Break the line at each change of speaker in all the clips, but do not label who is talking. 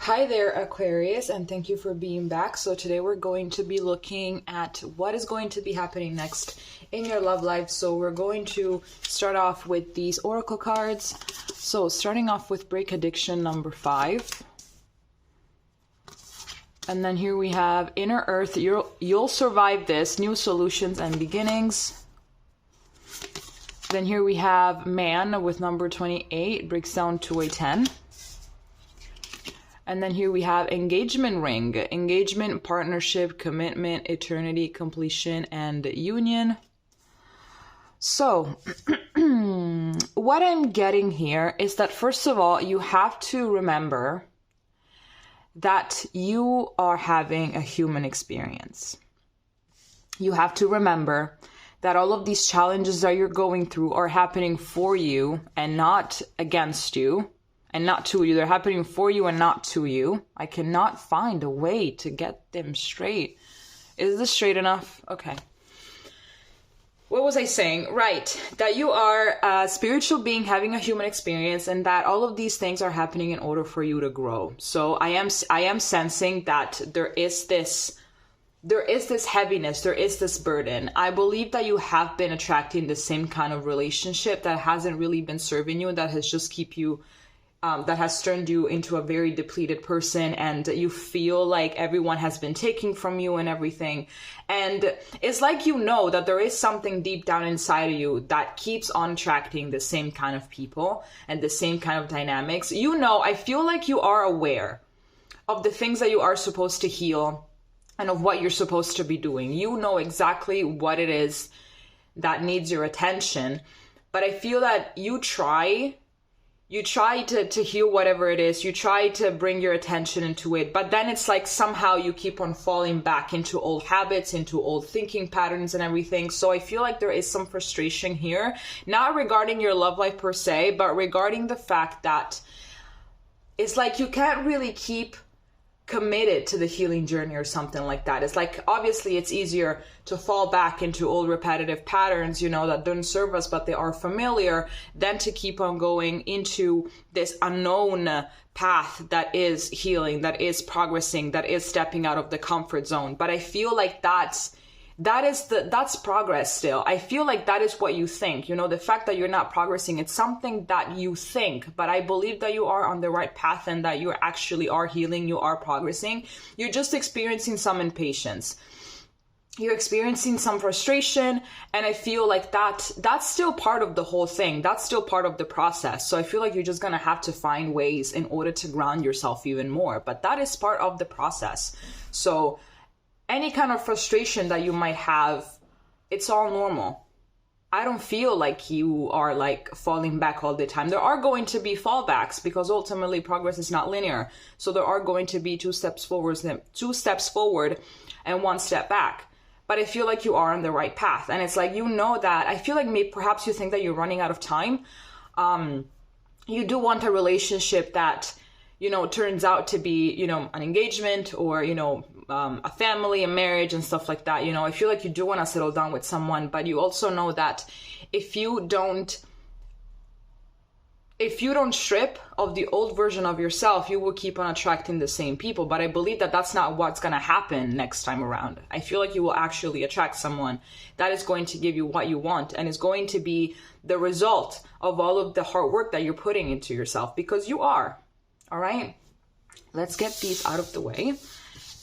Hi there, Aquarius, and thank you for being back. So today we're going to be looking at what is going to be happening next in your love life. So we're going to start off with these oracle cards. So starting off with Break Addiction number 5. And then here we have Inner Earth, you'll survive this, New Solutions and Beginnings. Then here we have Man with number 28, breaks down to a 10. And then here we have Engagement Ring, engagement, partnership, commitment, eternity, completion, and union. So what I'm getting here is that, first of all, you have to remember that you are having a human experience. You have to remember that all of these challenges that you're going through are happening for you and not against you. And not to you. They're happening for you and not to you. I cannot find a way to get them straight. Is this straight enough? Okay. What was I saying? Right. That you are a spiritual being having a human experience, and that all of these things are happening in order for you to grow. So I am sensing that there is this heaviness, there is this burden. I believe that you have been attracting the same kind of relationship that hasn't really been serving you, that has just that has turned you into a very depleted person, and you feel like everyone has been taking from you and everything. And it's like, you know, that there is something deep down inside of you that keeps on attracting the same kind of people and the same kind of dynamics. You know, I feel like you are aware of the things that you are supposed to heal and of what you're supposed to be doing. You know exactly what it is that needs your attention. But I feel that you try to heal whatever it is. You try to bring your attention into it. But then it's like somehow you keep on falling back into old habits, into old thinking patterns and everything. So I feel like there is some frustration here. Not regarding your love life per se, but regarding the fact that it's like you can't really keep committed to the healing journey or something like that. It's like, obviously it's easier to fall back into old repetitive patterns, you know, that don't serve us, but they are familiar, than to keep on going into this unknown path that is healing, that is progressing, that is stepping out of the comfort zone. But I feel like that's progress still. I feel like that is what you think. You know, the fact that you're not progressing, it's something that you think, but I believe that you are on the right path and that you actually are healing, you are progressing. You're just experiencing some impatience. You're experiencing some frustration, and I feel like that's still part of the whole thing. That's still part of the process. So I feel like you're just gonna have to find ways in order to ground yourself even more, but that is part of the process. So any kind of frustration that you might have, it's all normal. I don't feel like you are like falling back all the time. There are going to be fallbacks because ultimately progress is not linear. So there are going to be two steps forward and one step back. But I feel like you are on the right path. And it's like, you know that, I feel like maybe perhaps you think that you're running out of time. You do want a relationship that, you know, turns out to be, you know, an engagement or, you know, a family, a marriage and stuff like that. You know, I feel like you do want to settle down with someone, but you also know that if you don't strip of the old version of yourself, you will keep on attracting the same people. But I believe that that's not what's going to happen next time around. I feel like you will actually attract someone that is going to give you what you want and is going to be the result of all of the hard work that you're putting into yourself, because you are. All right, let's get these out of the way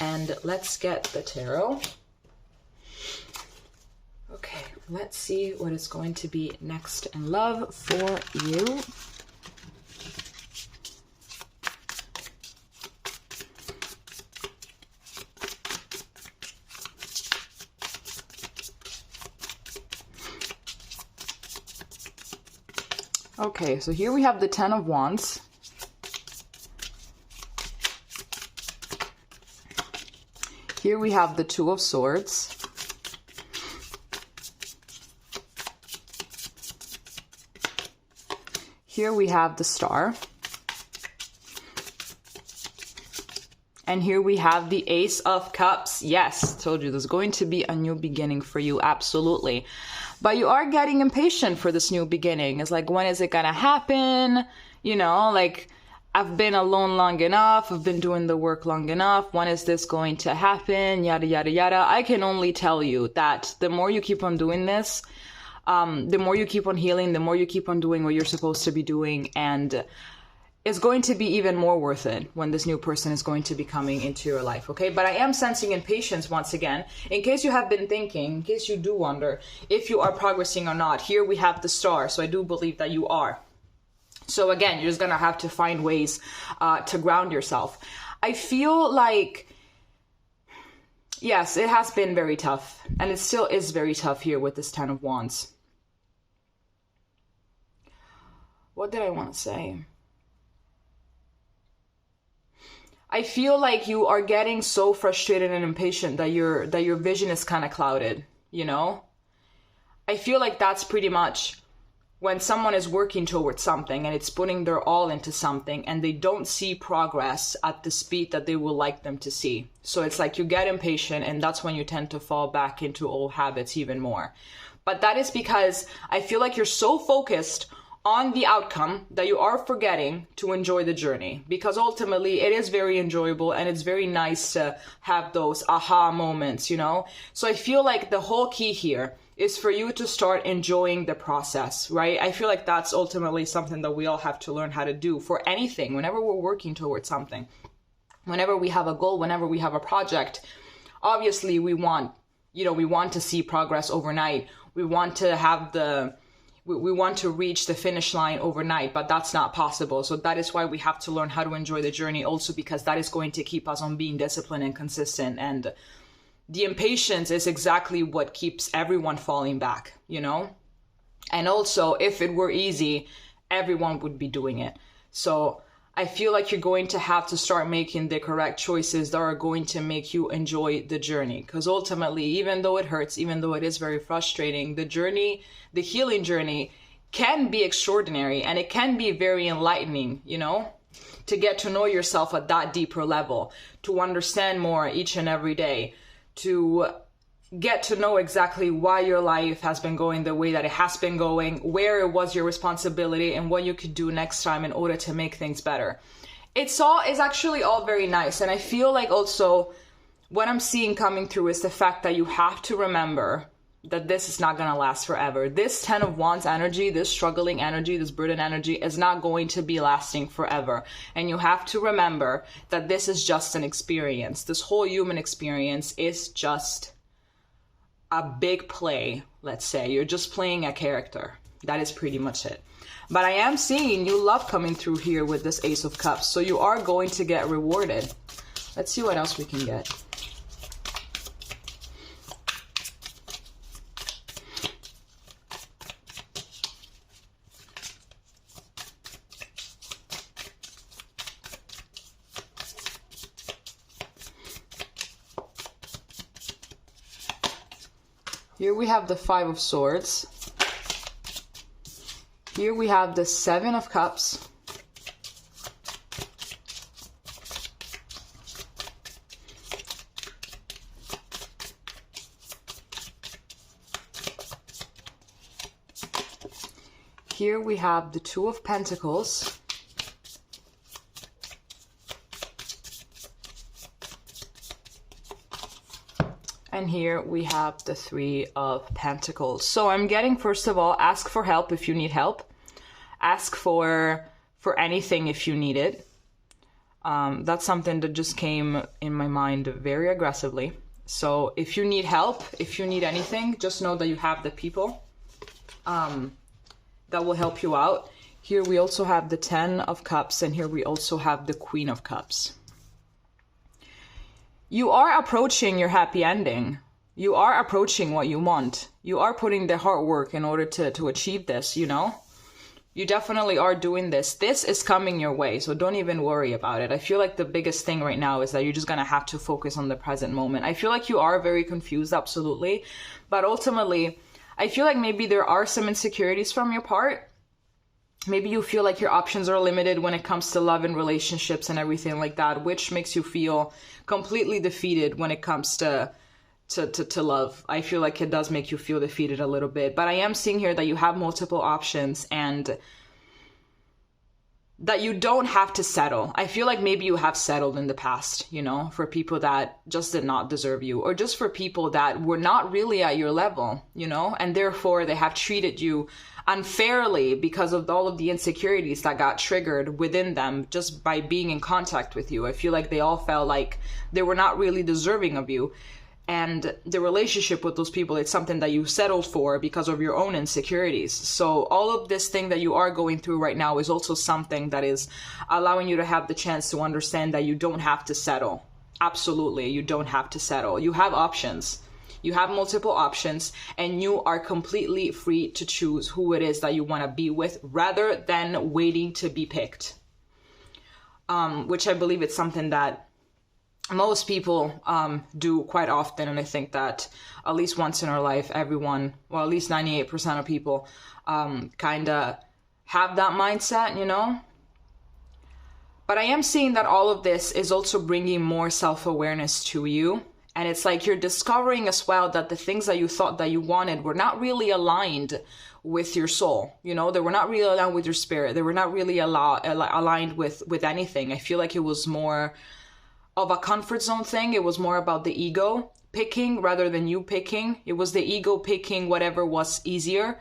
and let's get the tarot. Okay, let's see what is going to be next in love for you. Okay, so here we have the Ten of Wands. Here we have the Two of Swords. Here we have the Star. And here we have the Ace of Cups. Yes, told you there's going to be a new beginning for you, absolutely. But you are getting impatient for this new beginning. It's like, when is it gonna happen? You know, like, I've been alone long enough. I've been doing the work long enough. When is this going to happen? Yada, yada, yada. I can only tell you that the more you keep on doing this, the more you keep on healing, the more you keep on doing what you're supposed to be doing. And it's going to be even more worth it when this new person is going to be coming into your life, okay? But I am sensing impatience once again. In case you have been thinking, in case you do wonder if you are progressing or not, here we have the star. So I do believe that you are. So again, you're just going to have to find ways to ground yourself. I feel like, yes, it has been very tough. And it still is very tough here with this Ten of Wands. What did I want to say? I feel like you are getting so frustrated and impatient that your vision is kind of clouded, you know? I feel like that's pretty much when someone is working towards something and it's putting their all into something and they don't see progress at the speed that they would like them to see. So it's like you get impatient, and that's when you tend to fall back into old habits even more. But that is because I feel like you're so focused on the outcome that you are forgetting to enjoy the journey, because ultimately it is very enjoyable and it's very nice to have those aha moments, you know? So I feel like the whole key here is for you to start enjoying the process, right? I feel like that's ultimately something that we all have to learn how to do for anything, whenever we're working towards something. Whenever we have a goal, whenever we have a project, obviously we want to see progress overnight. We want to reach the finish line overnight, but that's not possible. So that is why we have to learn how to enjoy the journey also, because that is going to keep us on being disciplined and consistent. And the impatience is exactly what keeps everyone falling back, you know? And also, if it were easy, everyone would be doing it. So I feel like you're going to have to start making the correct choices that are going to make you enjoy the journey. Because ultimately, even though it hurts, even though it is very frustrating, the journey, the healing journey can be extraordinary and it can be very enlightening, you know, to get to know yourself at that deeper level, to understand more each and every day, to get to know exactly why your life has been going the way that it has been going, where it was your responsibility, and what you could do next time in order to make things better. It's actually all very nice. And I feel like also what I'm seeing coming through is the fact that you have to remember that this is not going to last forever. This Ten of Wands energy, this struggling energy, this burden energy is not going to be lasting forever. And you have to remember that this is just an experience. This whole human experience is just a big play, let's say. You're just playing a character. That is pretty much it. But I am seeing new love coming through here with this Ace of Cups. So you are going to get rewarded. Let's see what else we can get. Here we have the Five of Swords. Here we have the Seven of Cups. Here we have the Two of Pentacles. And here we have the Three of Pentacles. So I'm getting, first of all, ask for help if you need help. Ask for anything if you need it. That's something that just came in my mind very aggressively. So if you need help, if you need anything, just know that you have the people that will help you out. Here we also have the Ten of Cups, and here we also have the Queen of Cups. You are approaching your happy ending. You are approaching what you want. You are putting the hard work in order to achieve this, you know? You definitely are doing this. This is coming your way, so don't even worry about it. I feel like the biggest thing right now is that you're just going to have to focus on the present moment. I feel like you are very confused, absolutely. But ultimately, I feel like maybe there are some insecurities from your part. Maybe you feel like your options are limited when it comes to love and relationships and everything like that, which makes you feel completely defeated when it comes to love. I feel like it does make you feel defeated a little bit. But I am seeing here that you have multiple options, and that you don't have to settle. I feel like maybe you have settled in the past, you know, for people that just did not deserve you, or just for people that were not really at your level, you know, and therefore they have treated you unfairly because of all of the insecurities that got triggered within them just by being in contact with you. I feel like they all felt like they were not really deserving of you. And the relationship with those people, it's something that you settled for because of your own insecurities. So all of this thing that you are going through right now is also something that is allowing you to have the chance to understand that you don't have to settle. Absolutely, you don't have to settle. You have options. You have multiple options, and you are completely free to choose who it is that you want to be with rather than waiting to be picked. Which I believe it's something that most people do quite often, and I think that at least once in our life, everyone, well, at least 98% of people kind of have that mindset, you know? But I am seeing that all of this is also bringing more self-awareness to you. And it's like you're discovering as well that the things that you thought that you wanted were not really aligned with your soul. You know, they were not really aligned with your spirit. They were not really aligned with anything. I feel like it was more of a comfort zone thing. It was more about the ego picking rather than you picking. It was the ego picking whatever was easier,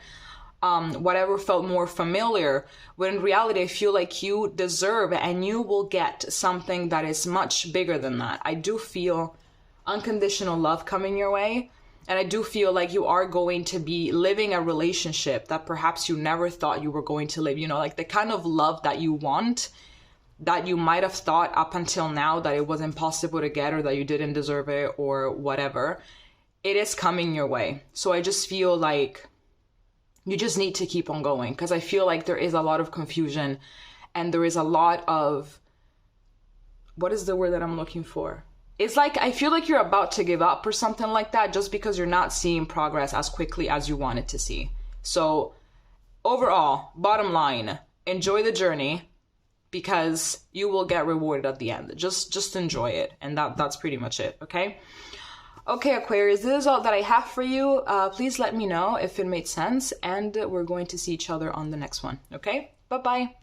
whatever felt more familiar. But in reality, I feel like you deserve and you will get something that is much bigger than that. I do feel unconditional love coming your way. And I do feel like you are going to be living a relationship that perhaps you never thought you were going to live. You know, like the kind of love that you want, that you might have thought up until now that it was impossible to get, or that you didn't deserve it, or whatever. It is coming your way. So I just feel like you just need to keep on going, because I feel like there is a lot of confusion and there is a lot of, what is the word that I'm looking for? It's like, I feel like you're about to give up or something like that, just because you're not seeing progress as quickly as you wanted to see. So overall, bottom line, enjoy the journey, because you will get rewarded at the end. Just enjoy it. And that's pretty much it. Okay. Okay, Aquarius, this is all that I have for you. Please let me know if it made sense, and we're going to see each other on the next one. Okay. Bye-bye.